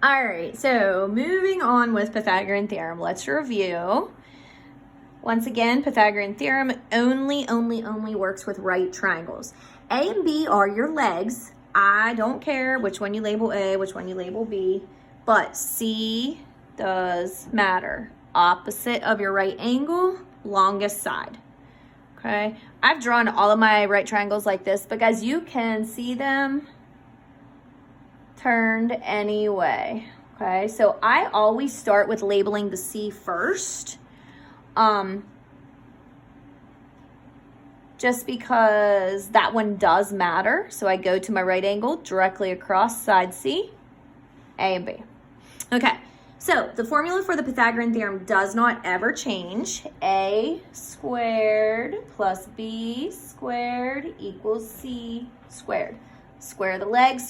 All right, so moving on with Pythagorean Theorem, let's review. Once again, Pythagorean Theorem only works with right triangles. A and B are your legs. I don't care which one you label A, which one you label B, but C does matter. Opposite of your right angle, longest side. Okay, I've drawn all of my right triangles like this because you can see them turned any way. Okay, so I always start with labeling the C first. Just because that one does matter. So I go to my right angle directly across side C, A and B. Okay, so the formula for the Pythagorean theorem does not ever change. A squared plus B squared equals C squared. Square the leg.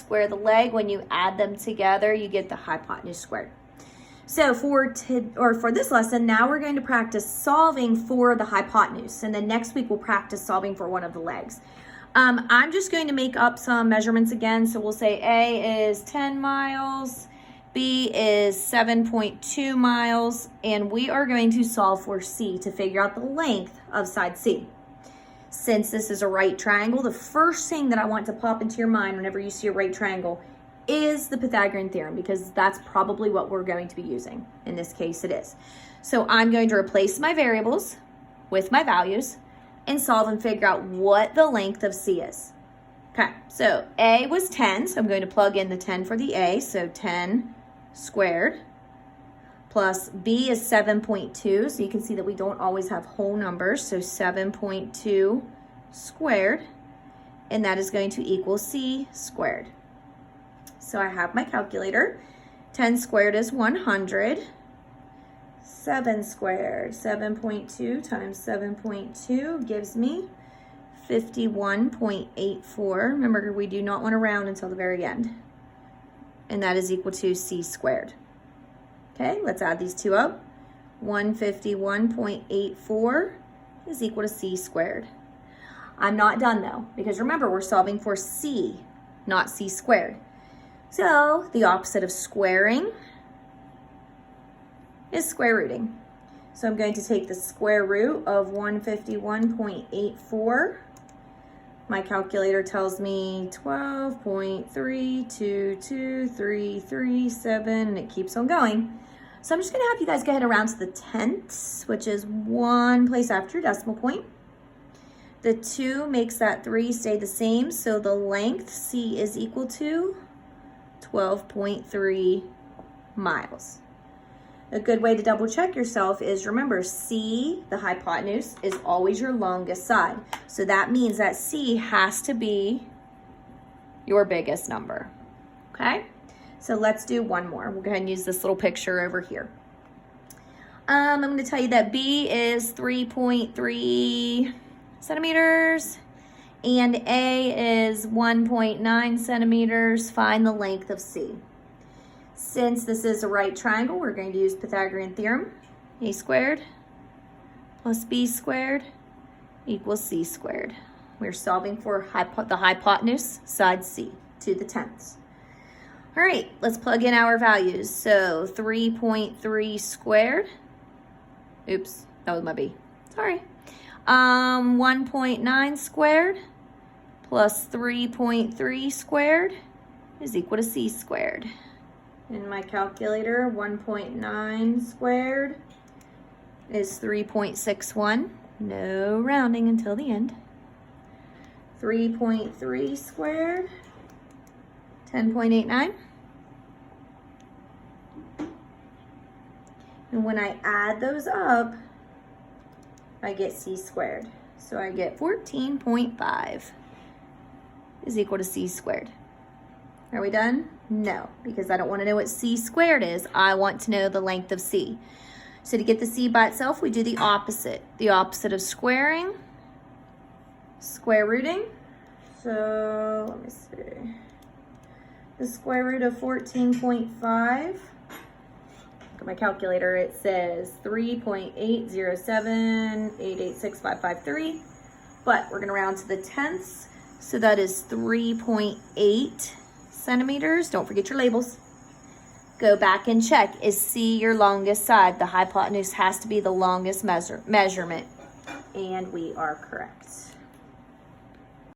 When you add them together, you get the hypotenuse squared. So for this lesson, now we're going to practice solving for the hypotenuse, and then next week we'll practice solving for one of the legs. I'm just going to make up some measurements again. So we'll say A is 10 miles, B is 7.2 miles, and we are going to solve for C to figure out the length of side C. Since this is a right triangle, the first thing that I want to pop into your mind whenever you see a right triangle is the Pythagorean theorem, because that's probably what we're going to be using. In this case, it is. So I'm going to replace my variables with my values and solve and figure out what the length of C is. Okay, so A was 10, so I'm going to plug in the 10 for the A, so 10 squared, plus B is 7.2, so you can see that we don't always have whole numbers, so 7.2 squared, and that is going to equal C squared. So I have my calculator. 10 squared is 100. 7 squared, 7.2 times 7.2 gives me 51.84. Remember, we do not want to round until the very end. And that is equal to C squared. Okay, let's add these two up. 151.84 is equal to C squared. I'm not done though, because remember, we're solving for C, not C squared. So the opposite of squaring is square rooting. So I'm going to take the square root of 151.84. My calculator tells me 12.3223337, and it keeps on going. So I'm just going to have you guys go ahead and round to the tenths, which is one place after your decimal point. The 2 makes that 3 stay the same, so the length C is equal to 12.3 miles. A good way to double check yourself is, remember, C, the hypotenuse, is always your longest side. So that means that C has to be your biggest number. Okay? So let's do one more. We'll go ahead and use this little picture over here. I'm going to tell you that B is 3.3 centimeters. And A is 1.9 centimeters. Find the length of C. Since this is a right triangle, we're going to use Pythagorean theorem. A squared plus B squared equals C squared. We're solving for the hypotenuse, side C, to the tenths. All right, let's plug in our values. So 3.3 squared. Oops, that was my B. Sorry. 1.9 squared plus 3.3 squared is equal to C squared. In my calculator, 1.9 squared is 3.61. No rounding until the end. 3.3 squared, 10.89. And when I add those up, I get C squared. So I get 14.5 is equal to C squared. Are we done? No, because I don't want to know what C squared is. I want to know the length of C. So to get the C by itself, we do the opposite. The opposite of squaring, square rooting. So let me see. The square root of 14.5. Look at my calculator. It says 3.807886553. But we're going to round to the tenths. So that is 3.8 centimeters. Don't forget your labels. go back and check. Is C your longest side? The hypotenuse has to be the longest measurement. And we are correct.